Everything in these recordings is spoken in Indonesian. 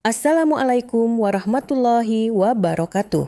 Assalamualaikum warahmatullahi wabarakatuh.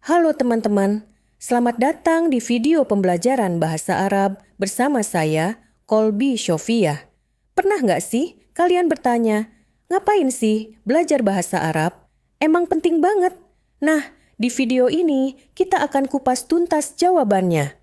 Halo teman-teman, selamat datang di video pembelajaran bahasa Arab bersama saya, Kolbi Syofia. Pernah nggak sih kalian bertanya, ngapain sih belajar bahasa Arab? Emang penting banget. Nah, di video ini kita akan kupas tuntas jawabannya.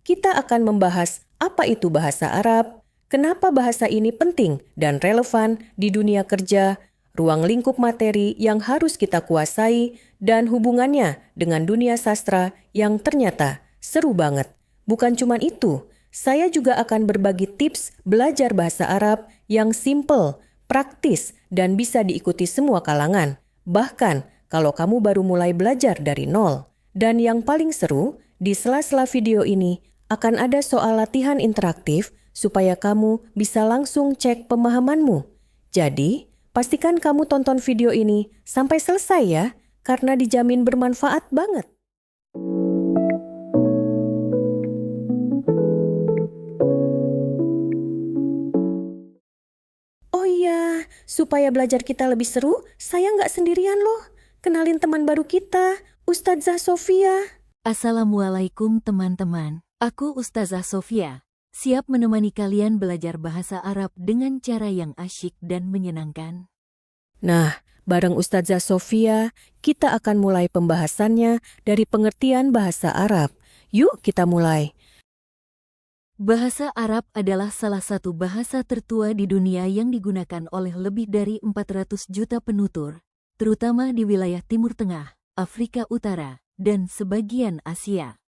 Kita akan membahas apa itu bahasa Arab, kenapa bahasa ini penting dan relevan di dunia kerja, ruang lingkup materi yang harus kita kuasai, dan hubungannya dengan dunia sastra yang ternyata seru banget. Bukan cuma itu, saya juga akan berbagi tips belajar bahasa Arab yang simple, praktis, dan bisa diikuti semua kalangan. Bahkan kalau kamu baru mulai belajar dari nol. Dan yang paling seru, di sela-sela video ini akan ada soal latihan interaktif supaya kamu bisa langsung cek pemahamanmu. Jadi, pastikan kamu tonton video ini sampai selesai ya, karena dijamin bermanfaat banget. Oh iya, supaya belajar kita lebih seru, saya nggak sendirian loh. Kenalin teman baru kita, Ustadzah Sofia. Assalamualaikum teman-teman, aku Ustazah Sofia, siap menemani kalian belajar bahasa Arab dengan cara yang asyik dan menyenangkan. Nah, bareng Ustadzah Sofia, kita akan mulai pembahasannya dari pengertian bahasa Arab. Yuk kita mulai. Bahasa Arab adalah salah satu bahasa tertua di dunia yang digunakan oleh lebih dari 400 juta penutur, terutama di wilayah Timur Tengah, Afrika Utara, dan sebagian Asia.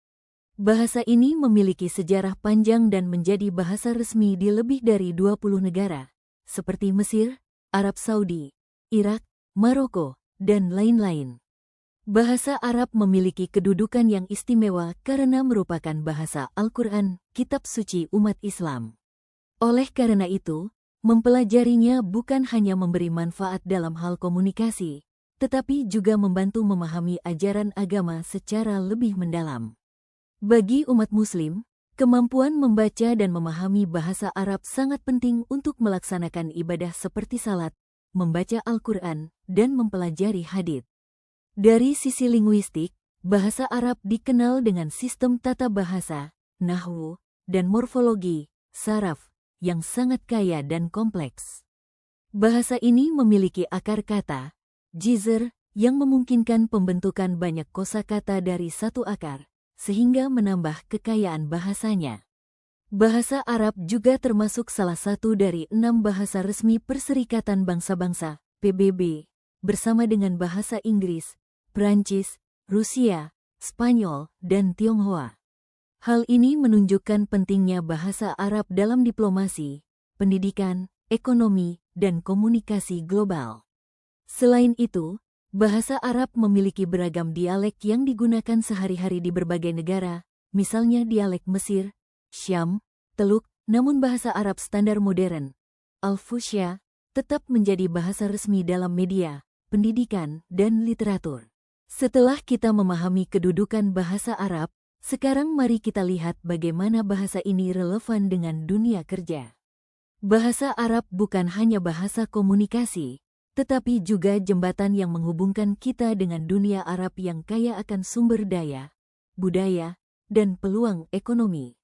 Bahasa ini memiliki sejarah panjang dan menjadi bahasa resmi di lebih dari 20 negara, seperti Mesir, Arab Saudi, Irak, Maroko, dan lain-lain. Bahasa Arab memiliki kedudukan yang istimewa karena merupakan bahasa Al-Quran, kitab suci umat Islam. Oleh karena itu, mempelajarinya bukan hanya memberi manfaat dalam hal komunikasi, tetapi juga membantu memahami ajaran agama secara lebih mendalam. Bagi umat Muslim, kemampuan membaca dan memahami bahasa Arab sangat penting untuk melaksanakan ibadah seperti salat, membaca Al-Quran, dan mempelajari hadits. Dari sisi linguistik, bahasa Arab dikenal dengan sistem tata bahasa, nahwu, dan morfologi, saraf, yang sangat kaya dan kompleks. Bahasa ini memiliki akar kata, jizr, yang memungkinkan pembentukan banyak kosakata dari satu akar, sehingga menambah kekayaan bahasanya. Bahasa Arab juga termasuk salah satu dari 6 bahasa resmi Perserikatan Bangsa-Bangsa, PBB, bersama dengan bahasa Inggris, Prancis, Rusia, Spanyol, dan Tionghoa. Hal ini menunjukkan pentingnya bahasa Arab dalam diplomasi, pendidikan, ekonomi, dan komunikasi global. Selain itu, bahasa Arab memiliki beragam dialek yang digunakan sehari-hari di berbagai negara, misalnya dialek Mesir, Syam, Teluk, namun bahasa Arab standar modern, Al-Fusya, tetap menjadi bahasa resmi dalam media, pendidikan, dan literatur. Setelah kita memahami kedudukan bahasa Arab, sekarang mari kita lihat bagaimana bahasa ini relevan dengan dunia kerja. Bahasa Arab bukan hanya bahasa komunikasi, tetapi juga jembatan yang menghubungkan kita dengan dunia Arab yang kaya akan sumber daya, budaya, dan peluang ekonomi.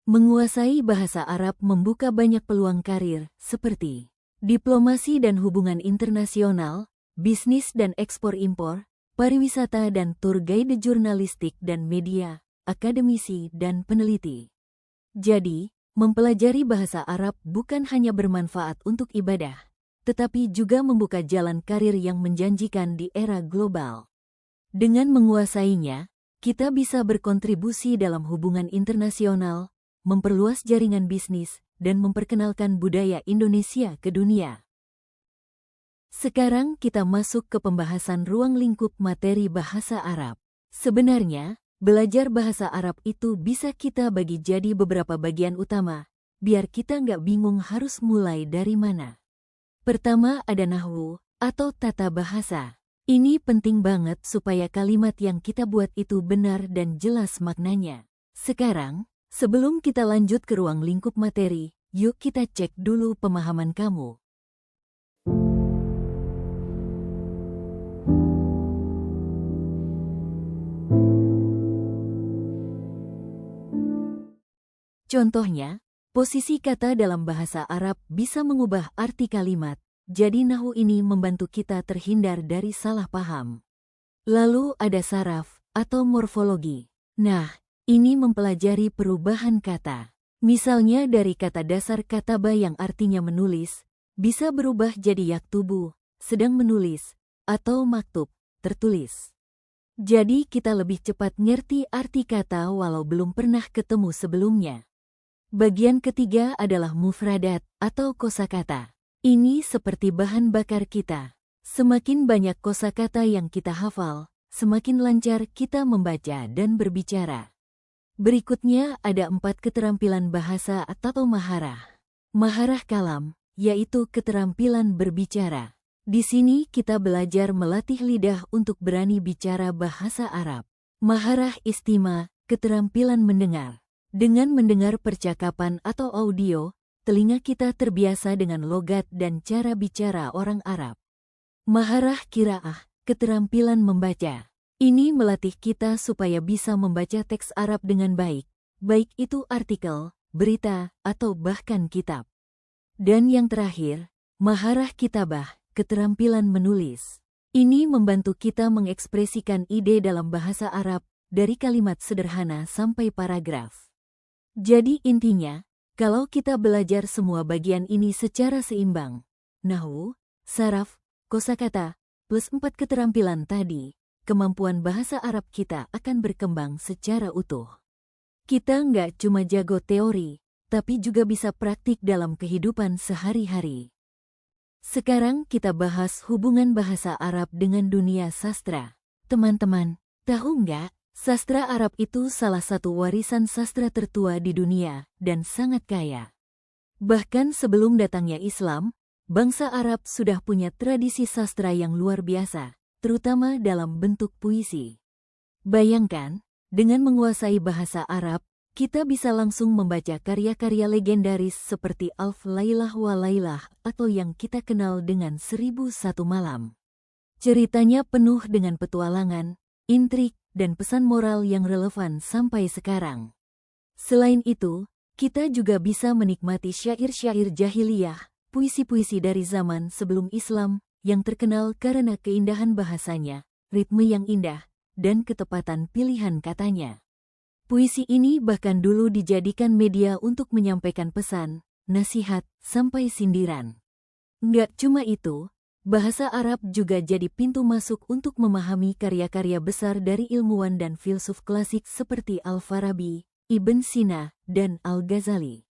Menguasai bahasa Arab membuka banyak peluang karir, seperti diplomasi dan hubungan internasional, bisnis dan ekspor-impor, pariwisata dan tour guide jurnalistik dan media, akademisi dan peneliti. Jadi, mempelajari bahasa Arab bukan hanya bermanfaat untuk ibadah, tetapi juga membuka jalan karir yang menjanjikan di era global. Dengan menguasainya, kita bisa berkontribusi dalam hubungan internasional, memperluas jaringan bisnis, dan memperkenalkan budaya Indonesia ke dunia. Sekarang kita masuk ke pembahasan ruang lingkup materi bahasa Arab. Sebenarnya, belajar bahasa Arab itu bisa kita bagi jadi beberapa bagian utama, biar kita nggak bingung harus mulai dari mana. Pertama ada nahwu, atau tata bahasa. Ini penting banget supaya kalimat yang kita buat itu benar dan jelas maknanya. Sekarang, sebelum kita lanjut ke ruang lingkup materi, yuk kita cek dulu pemahaman kamu. Contohnya, posisi kata dalam bahasa Arab bisa mengubah arti kalimat, jadi nahwu ini membantu kita terhindar dari salah paham. Lalu ada saraf atau morfologi. Nah, ini mempelajari perubahan kata. Misalnya dari kata dasar kataba yang artinya menulis, bisa berubah jadi yaktubu, sedang menulis, atau maktub, tertulis. Jadi kita lebih cepat ngerti arti kata walau belum pernah ketemu sebelumnya. Bagian ketiga adalah mufradat atau kosakata. Ini seperti bahan bakar kita. Semakin banyak kosakata yang kita hafal, semakin lancar kita membaca dan berbicara. Berikutnya ada 4 keterampilan bahasa atau maharah. Maharah kalam, yaitu keterampilan berbicara. Di sini kita belajar melatih lidah untuk berani bicara bahasa Arab. Maharah istima, keterampilan mendengar. Dengan mendengar percakapan atau audio, telinga kita terbiasa dengan logat dan cara bicara orang Arab. Maharah qiraah, keterampilan membaca. Ini melatih kita supaya bisa membaca teks Arab dengan baik, baik itu artikel, berita, atau bahkan kitab. Dan yang terakhir, maharah kitabah, keterampilan menulis. Ini membantu kita mengekspresikan ide dalam bahasa Arab, dari kalimat sederhana sampai paragraf. Jadi intinya, kalau kita belajar semua bagian ini secara seimbang, nahwu, saraf, kosakata, plus 4 keterampilan tadi, kemampuan bahasa Arab kita akan berkembang secara utuh. Kita nggak cuma jago teori, tapi juga bisa praktik dalam kehidupan sehari-hari. Sekarang kita bahas hubungan bahasa Arab dengan dunia sastra. Teman-teman, tahu nggak? Sastra Arab itu salah satu warisan sastra tertua di dunia dan sangat kaya. Bahkan sebelum datangnya Islam, bangsa Arab sudah punya tradisi sastra yang luar biasa, terutama dalam bentuk puisi. Bayangkan, dengan menguasai bahasa Arab, kita bisa langsung membaca karya-karya legendaris seperti Alf Lailah wa Lailah atau yang kita kenal dengan 1001 Malam. Ceritanya penuh dengan petualangan, intrik, dan pesan moral yang relevan sampai sekarang. Selain itu, kita juga bisa menikmati syair-syair jahiliyah, puisi-puisi dari zaman sebelum Islam, yang terkenal karena keindahan bahasanya, ritme yang indah, dan ketepatan pilihan katanya. Puisi ini bahkan dulu dijadikan media untuk menyampaikan pesan, nasihat, sampai sindiran. Nggak cuma itu, bahasa Arab juga jadi pintu masuk untuk memahami karya-karya besar dari ilmuwan dan filsuf klasik seperti Al-Farabi, Ibn Sina, dan Al-Ghazali.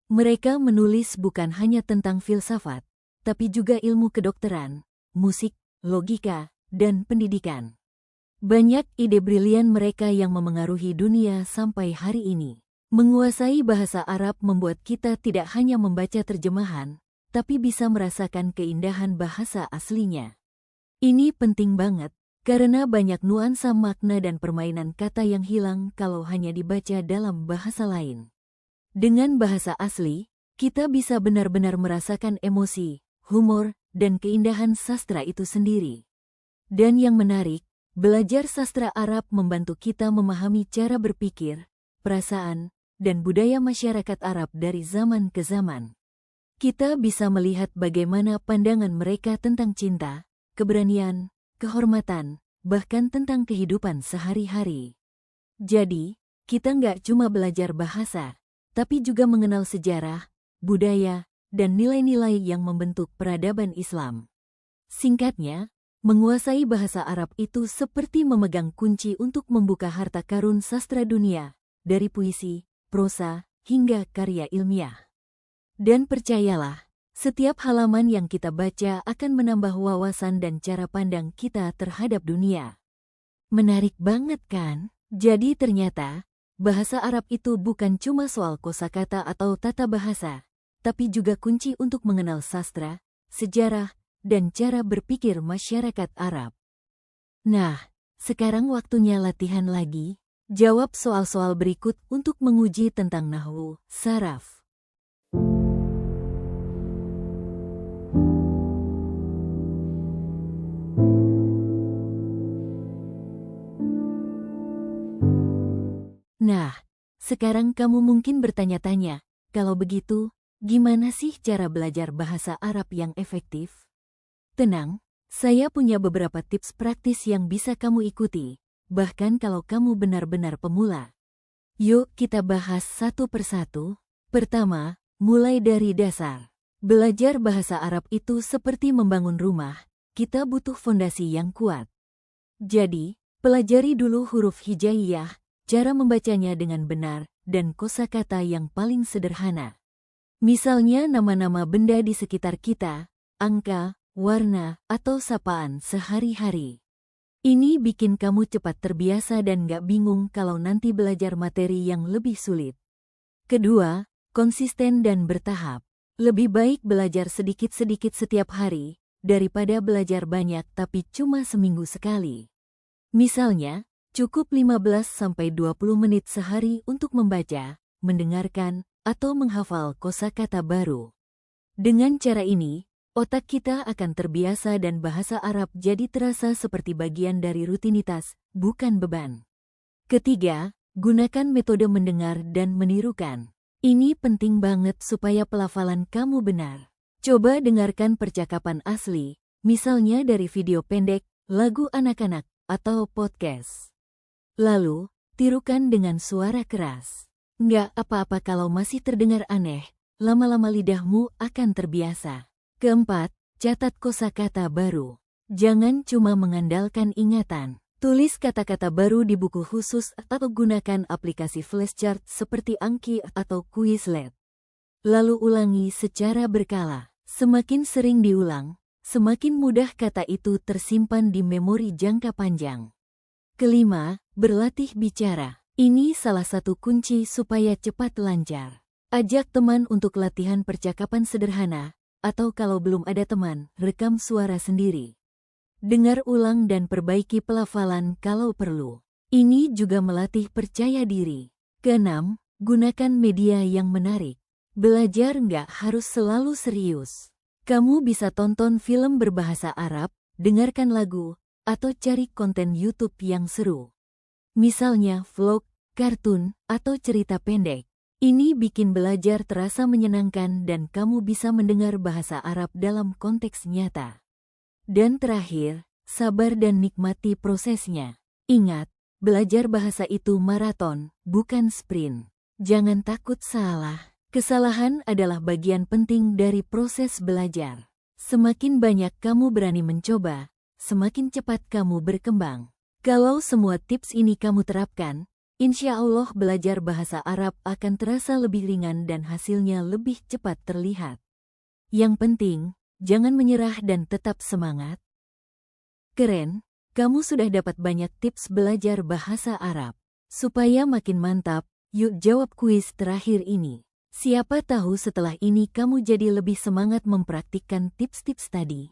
Mereka menulis bukan hanya tentang filsafat, tapi juga ilmu kedokteran, musik, logika, dan pendidikan. Banyak ide brilian mereka yang memengaruhi dunia sampai hari ini. Menguasai bahasa Arab membuat kita tidak hanya membaca terjemahan, tapi bisa merasakan keindahan bahasa aslinya. Ini penting banget, karena banyak nuansa makna dan permainan kata yang hilang kalau hanya dibaca dalam bahasa lain. Dengan bahasa asli, kita bisa benar-benar merasakan emosi, humor, dan keindahan sastra itu sendiri. Dan yang menarik, belajar sastra Arab membantu kita memahami cara berpikir, perasaan, dan budaya masyarakat Arab dari zaman ke zaman. Kita bisa melihat bagaimana pandangan mereka tentang cinta, keberanian, kehormatan, bahkan tentang kehidupan sehari-hari. Jadi, kita nggak cuma belajar bahasa, tapi juga mengenal sejarah, budaya, dan nilai-nilai yang membentuk peradaban Islam. Singkatnya, menguasai bahasa Arab itu seperti memegang kunci untuk membuka harta karun sastra dunia, dari puisi, prosa, hingga karya ilmiah. Dan percayalah, setiap halaman yang kita baca akan menambah wawasan dan cara pandang kita terhadap dunia. Menarik banget kan? Jadi ternyata, bahasa Arab itu bukan cuma soal kosakata atau tata bahasa, tapi juga kunci untuk mengenal sastra, sejarah, dan cara berpikir masyarakat Arab. Nah, sekarang waktunya latihan lagi. Jawab soal-soal berikut untuk menguji tentang nahwu, saraf. Nah, Sekarang kamu mungkin bertanya-tanya, kalau begitu, gimana sih cara belajar bahasa Arab yang efektif? Tenang, saya punya beberapa tips praktis yang bisa kamu ikuti, bahkan kalau kamu benar-benar pemula. Yuk kita bahas satu persatu. Pertama, mulai dari dasar. Belajar bahasa Arab itu seperti membangun rumah, kita butuh fondasi yang kuat. Jadi, pelajari dulu huruf hijaiyah, cara membacanya dengan benar, dan kosakata yang paling sederhana. Misalnya nama-nama benda di sekitar kita, angka, warna, atau sapaan sehari-hari. Ini bikin kamu cepat terbiasa dan gak bingung kalau nanti belajar materi yang lebih sulit. Kedua, konsisten dan bertahap. Lebih baik belajar sedikit-sedikit setiap hari, daripada belajar banyak tapi cuma seminggu sekali. Misalnya, cukup 15-20 menit sehari untuk membaca, mendengarkan, atau menghafal kosakata baru. Dengan cara ini, otak kita akan terbiasa dan bahasa Arab jadi terasa seperti bagian dari rutinitas, bukan beban. Ketiga, gunakan metode mendengar dan menirukan. Ini penting banget supaya pelafalan kamu benar. Coba dengarkan percakapan asli, misalnya dari video pendek, lagu anak-anak, atau podcast. Lalu, tirukan dengan suara keras. Nggak apa-apa kalau masih terdengar aneh, lama-lama lidahmu akan terbiasa. Keempat, catat kosakata baru. Jangan cuma mengandalkan ingatan. Tulis kata-kata baru di buku khusus atau gunakan aplikasi flashchart seperti Anki atau Quizlet. Lalu ulangi secara berkala. Semakin sering diulang, semakin mudah kata itu tersimpan di memori jangka panjang. Kelima, berlatih bicara. Ini salah satu kunci supaya cepat lancar. Ajak teman untuk latihan percakapan sederhana, atau kalau belum ada teman, rekam suara sendiri. Dengar ulang dan perbaiki pelafalan kalau perlu. Ini juga melatih percaya diri. Keenam, gunakan media yang menarik. Belajar nggak harus selalu serius. Kamu bisa tonton film berbahasa Arab, dengarkan lagu, atau cari konten YouTube yang seru. Misalnya vlog, kartun, atau cerita pendek. Ini bikin belajar terasa menyenangkan dan kamu bisa mendengar bahasa Arab dalam konteks nyata. Dan terakhir, sabar dan nikmati prosesnya. Ingat, belajar bahasa itu maraton, bukan sprint. Jangan takut salah. Kesalahan adalah bagian penting dari proses belajar. Semakin banyak kamu berani mencoba, semakin cepat kamu berkembang. Kalau semua tips ini kamu terapkan, insya Allah belajar bahasa Arab akan terasa lebih ringan dan hasilnya lebih cepat terlihat. Yang penting, jangan menyerah dan tetap semangat. Keren, kamu sudah dapat banyak tips belajar bahasa Arab. Supaya makin mantap, yuk jawab kuis terakhir ini. Siapa tahu setelah ini kamu jadi lebih semangat mempraktikkan tips-tips tadi.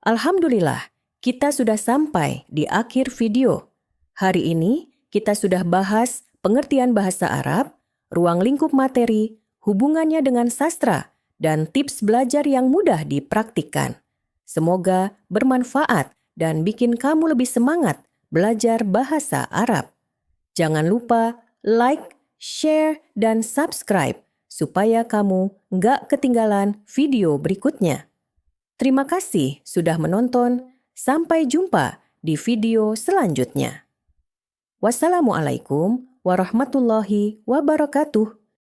Alhamdulillah, kita sudah sampai di akhir video. Hari ini kita sudah bahas pengertian bahasa Arab, ruang lingkup materi, hubungannya dengan sastra, dan tips belajar yang mudah dipraktikkan. Semoga bermanfaat dan bikin kamu lebih semangat belajar bahasa Arab. Jangan lupa like, share, dan subscribe supaya kamu nggak ketinggalan video berikutnya. Terima kasih sudah menonton. Sampai jumpa di video selanjutnya. Wassalamualaikum warahmatullahi wabarakatuh.